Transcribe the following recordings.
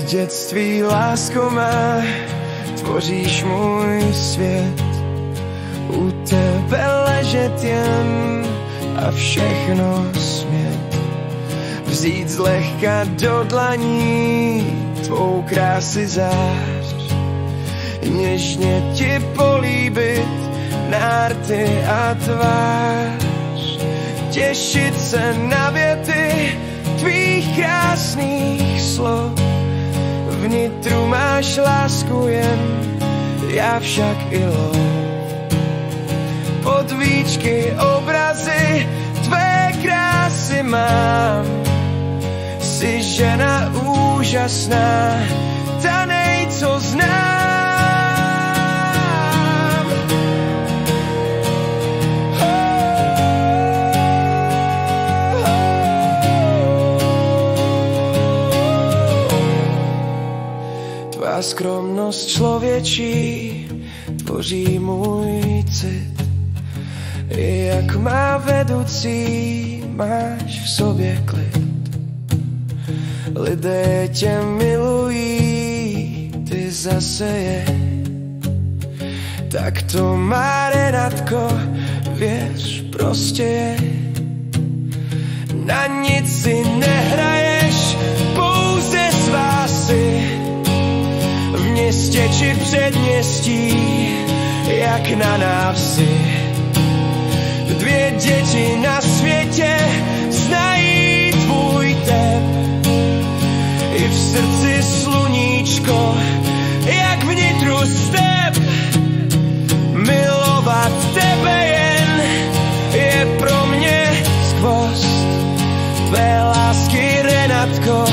dětství, lásko má, tvoříš můj svět. U tebe ležet jen a všechno smět. Vzít zlehka do dlaní tvou krásy zář. Něžně ti políbit nárty a tvář. Těšit se na věty tvých krásných slov. Vnitru máš lásku jen, já však i lov. Pod víčky obrazy tvé krásy mám. Jsi žena úžasná, ta nej, co znám. Tvá skromnost člověčí tvoří můj cit. Jak má vedoucí, máš v sobě klid. Lidé tě milují, ty zase je. Tak to má, Renatko, věř, prostě je. Na nic si nehraješ, pouze svá si. V městě či předměstí, jak na návsi. Dvě děti na světě znají tvůj tep. I v srdci sluníčko, jak vnitru step. Milovat tebe jen je pro mě skvost. Tvé lásky, Renatko,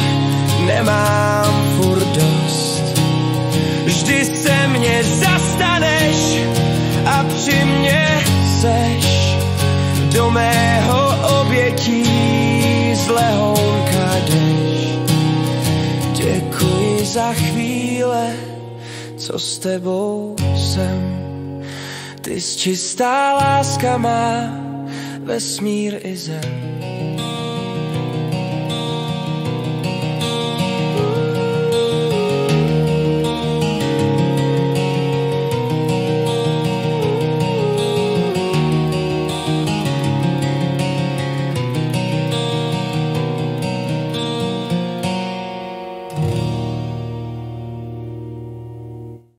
nemám furt dost. Vždy se mě zastaneš a při mě seš. Do mého obětí z lehounka jdeš. Děkuji za chvíle, co s tebou jsem. Ty jsi čistá láska má, vesmír i zem.